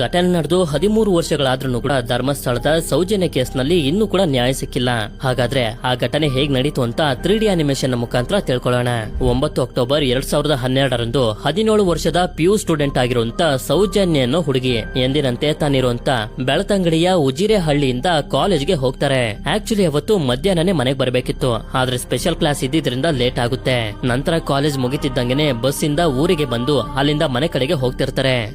ಘಟನೆ ನಡೆದು 13 ವರ್ಷಗಳಾದ್ರೂ ಕೂಡ ಧರ್ಮಸ್ಥಳದ ಸೌಜನ್ಯ ಕೇಸ್ನಲ್ಲಿ ಇನ್ನೂ ಕೂಡ ನ್ಯಾಯ ಸಿಕ್ಕಿಲ್ಲ. ಹಾಗಾದ್ರೆ ಆ ಘಟನೆ ಹೇಗ್ ನಡೀತು ಅಂತ 3D ಅನಿಮೇಷನ್ ಮುಖಾಂತರ ತಿಳ್ಕೊಳ್ಳೋಣ. 9 ಅಕ್ಟೋಬರ್ 2012ರಂದು 17 ವರ್ಷದ PU ಸ್ಟೂಡೆಂಟ್ ಆಗಿರುವಂತ ಸೌಜನ್ಯ ಅನ್ನೋ ಹುಡುಗಿ ಎಂದಿನಂತೆ ತಾನಿರುವಂತ ಬೆಳತಂಗಡಿಯ ಉಜಿರೆ ಹಳ್ಳಿಯಿಂದ ಕಾಲೇಜ್ಗೆ ಹೋಗ್ತಾರೆ. ಆಕ್ಚುಲಿ ಅವತ್ತು ಮಧ್ಯಾಹ್ನನೇ ಮನೆಗೆ ಬರಬೇಕಿತ್ತು, ಆದ್ರೆ ಸ್ಪೆಷಲ್ ಕ್ಲಾಸ್ ಇದ್ದಿದ್ರಿಂದ ಲೇಟ್ ಆಗುತ್ತೆ. ನಂತರ ಕಾಲೇಜ್ ಮುಗಿತಿದ್ದಂಗೆನೆ ಬಸ್ ಇಂದ ಊರಿಗೆ ಬಂದು ಅಲ್ಲಿಂದ ಮನೆ ಕಡೆಗೆ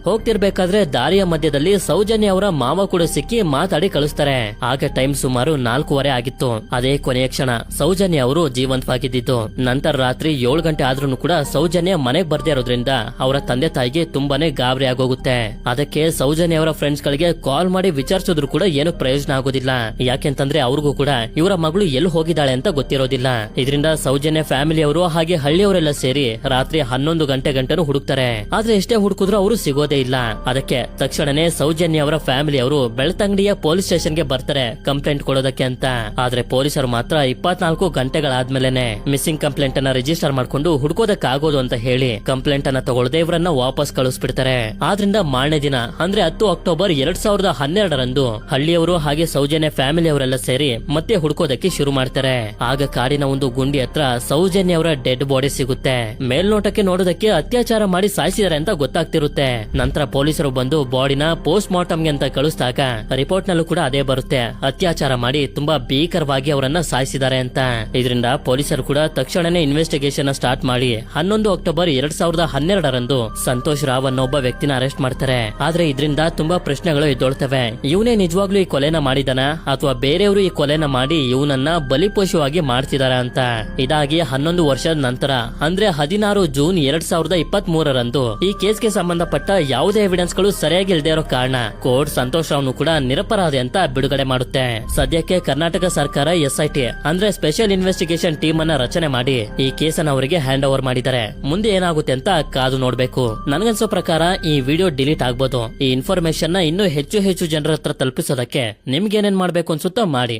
ಹೋಗ್ತಿರ್ಬೇಕಾದ್ರೆ ದಾರಿಯ ಮಧ್ಯದಲ್ಲಿ ಸೌಜನ್ಯ ಅವರ ಮಾವ ಕೂಡ ಸಿಕ್ಕಿ ಮಾತಾಡಿ ಕಳಿಸ್ತಾರೆ. ಆಗ ಟೈಮ್ ಸುಮಾರು 4:15 ಆಗಿತ್ತು. ಅದೇ ಕೊನೆಯ ಕ್ಷಣ ಸೌಜನ್ಯ ಅವರು ಜೀವಂತವಾಗಿದ್ದು. ನಂತರ ರಾತ್ರಿ 7 ಗಂಟೆ ಆದ್ರೂ ಕೂಡ ಸೌಜನ್ಯ ಮನೆಗೆ ಬರ್ದೇ ಇರೋದ್ರಿಂದ ಅವರ ತಂದೆ ತಾಯಿಗೆ ತುಂಬಾನೇ ಗಾಬರಿ ಆಗೋಗುತ್ತೆ. ಅದಕ್ಕೆ ಸೌಜನ್ಯ ಅವರ ಫ್ರೆಂಡ್ಸ್ ಗಳಿಗೆ ಕಾಲ್ ಮಾಡಿ ವಿಚಾರಿಸಿದ್ರು ಕೂಡ ಏನು ಪ್ರಯೋಜನ ಆಗೋದಿಲ್ಲ. ಯಾಕೆಂತಂದ್ರೆ ಅವ್ರಿಗೂ ಕೂಡ ಇವರ ಮಗಳು ಎಲ್ಲಿ ಹೋಗಿದ್ದಾಳೆ ಅಂತ ಗೊತ್ತಿರೋದಿಲ್ಲ. ಇದರಿಂದ ಸೌಜನ್ಯ ಫ್ಯಾಮಿಲಿ ಅವರು ಹಾಗೆ ಹಳ್ಳಿಯವರೆಲ್ಲ ಸೇರಿ ರಾತ್ರಿ 11 ಗಂಟೆನೂ ಹುಡುಕ್ತಾರೆ. ಆದ್ರೆ ಎಷ್ಟೇ ಹುಡುಕಿದ್ರು ಅವರು ಸಿಗೋದೇ ಇಲ್ಲ. ಅದಕ್ಕೆ ತಕ್ಷಣನೇ ಸೌಜನ್ಯ ಅವರ ಫ್ಯಾಮಿಲಿ ಅವರು ಬೆಳ್ತಂಗಡಿಯ ಪೊಲೀಸ್ ಸ್ಟೇಷನ್ಗೆ ಬರ್ತಾರೆ ಕಂಪ್ಲೇಂಟ್ ಕೊಡೋದಕ್ಕೆ ಅಂತ. ಆದ್ರೆ ಪೊಲೀಸರು ಮಾತ್ರ 24 ಗಂಟೆಗಳಾದ್ಮೇಲೆನೆ ಮಿಸ್ಸಿಂಗ್ ಕಂಪ್ಲೇಂಟ್ ಅನ್ನ ರಿಜಿಸ್ಟರ್ ಮಾಡ್ಕೊಂಡು ಹುಡ್ಕೋದಕ್ಕಾಗೋದು ಅಂತ ಹೇಳಿ ಕಂಪ್ಲೇಂಟ್ ಅನ್ನ ತಗೊಳ್ಳದೆ ಇವರನ್ನ ವಾಪಸ್ ಕಳಿಸ್ಬಿಡ್ತಾರೆ. ಆದ್ರಿಂದ ಮಾರನೇ ದಿನ ಅಂದ್ರೆ 10 ಅಕ್ಟೋಬರ್ 2012ರಂದು ಹಳ್ಳಿಯವರು ಹಾಗೆ ಸೌಜನ್ಯ ಫ್ಯಾಮಿಲಿ ಅವರೆಲ್ಲ ಸೇರಿ ಮತ್ತೆ ಹುಡ್ಕೋದಕ್ಕೆ ಶುರು ಮಾಡ್ತಾರೆ. ಆಗ ಕಾಡಿನ ಒಂದು ಗುಂಡಿ ಹತ್ರ ಸೌಜನ್ಯ ಅವರ ಡೆಡ್ ಬಾಡಿ ಸಿಗುತ್ತೆ. ಮೇಲ್ನೋಟಕ್ಕೆ ನೋಡೋದಕ್ಕೆ ಅತ್ಯಾಚಾರ ಮಾಡಿ ಸಾಯಿಸಿದ್ದಾರೆ ಅಂತ ಗೊತ್ತಾಗ್ತಿರುತ್ತೆ. ನಂತರ ಪೊಲೀಸರು ಬಂದು ಬಾಡಿನ ಪೋಸ್ಟ್ ಮಾರ್ಟಮ್ಗೆ ಅಂತ ಕಳಿಸಿದಾಗ ರಿಪೋರ್ಟ್ ನಲ್ಲೂ ಕೂಡ ಅದೇ ಬರುತ್ತೆ, ಅತ್ಯಾಚಾರ ಮಾಡಿ ತುಂಬಾ ಭೀಕರವಾಗಿ ಅವರನ್ನ ಸಾಯಿಸಿದ್ದಾರೆ ಅಂತ. ಇದರಿಂದ ಪೊಲೀಸರು ಕೂಡ ತಕ್ಷಣನೇ ಇನ್ವೆಸ್ಟಿಗೇಷನ್ ಸ್ಟಾರ್ಟ್ ಮಾಡಿ 11 ಅಕ್ಟೋಬರ್ 2012ರಂದು ಸಂತೋಷ್ ರಾವ್ ಅನ್ನೋ ಒಬ್ಬ ವ್ಯಕ್ತಿನ ಅರೆಸ್ಟ್ ಮಾಡ್ತಾರೆ. ಆದ್ರೆ ಇದರಿಂದ ತುಂಬಾ ಪ್ರಶ್ನೆಗಳು ಎದ್ದೊಳ್ತವೆ. ಇವನೇ ನಿಜವಾಗ್ಲೂ ಈ ಕೊಲೆನ ಮಾಡಿದಾನ ಅಥವಾ ಬೇರೆಯವರು ಈ ಕೊಲೆನ ಮಾಡಿ ಇವನನ್ನ ಬಲಿಪಶುವಾಗಿ ಮಾಡ್ತಿದಾರ ಅಂತ. ಇದಾಗಿ 11 ವರ್ಷದ ನಂತರ ಅಂದ್ರೆ 16 ಜೂನ್ 2023ರಂದು ಈ ಕೇಸ್ಗೆ ಸಂಬಂಧಪಟ್ಟ ಯಾವುದೇ ಎವಿಡೆನ್ಸ್ ಗಳು ಸರಿಯಾಗಿ ಇಲ್ಲದೆ ಇರೋ ಕಾರಣ ಕೋರ್ಟ್ ಸಂತೋಷ್ ರಾವ್ನು ಕೂಡ ನಿರಪರಾಧಿ ಅಂತ ಬಿಡುಗಡೆ ಮಾಡುತ್ತೆ. ಸದ್ಯಕ್ಕೆ ಕರ್ನಾಟಕ ಸರ್ಕಾರ SIT ಅಂದ್ರೆ ಸ್ಪೆಷಲ್ ಇನ್ವೆಸ್ಟಿಗೇಷನ್ ಟೀಮ್ ಅನ್ನ ರಚನೆ ಮಾಡಿ ಈ ಕೇಸನ್ನ ಅವರಿಗೆ ಹ್ಯಾಂಡ್ ಓವರ್ ಮಾಡಿದ್ದಾರೆ. ಮುಂದೆ ಏನಾಗುತ್ತೆ ಅಂತ ಕಾದು ನೋಡ್ಬೇಕು. ನನಗನ್ಸೋ ಪ್ರಕಾರ ಈ ವಿಡಿಯೋ ಡಿಲೀಟ್ ಆಗ್ಬೋದು. ಈ ಇನ್ಫಾರ್ಮೇಶನ್ ನ ಇನ್ನೂ ಹೆಚ್ಚು ಜನರ ಹತ್ರ ತಲುಪಿಸೋದಕ್ಕೆ ನಿಮ್ಗೆ ಏನೇನ್ ಮಾಡ್ಬೇಕು ಅನ್ಸುತ್ತೋ ಮಾಡಿ.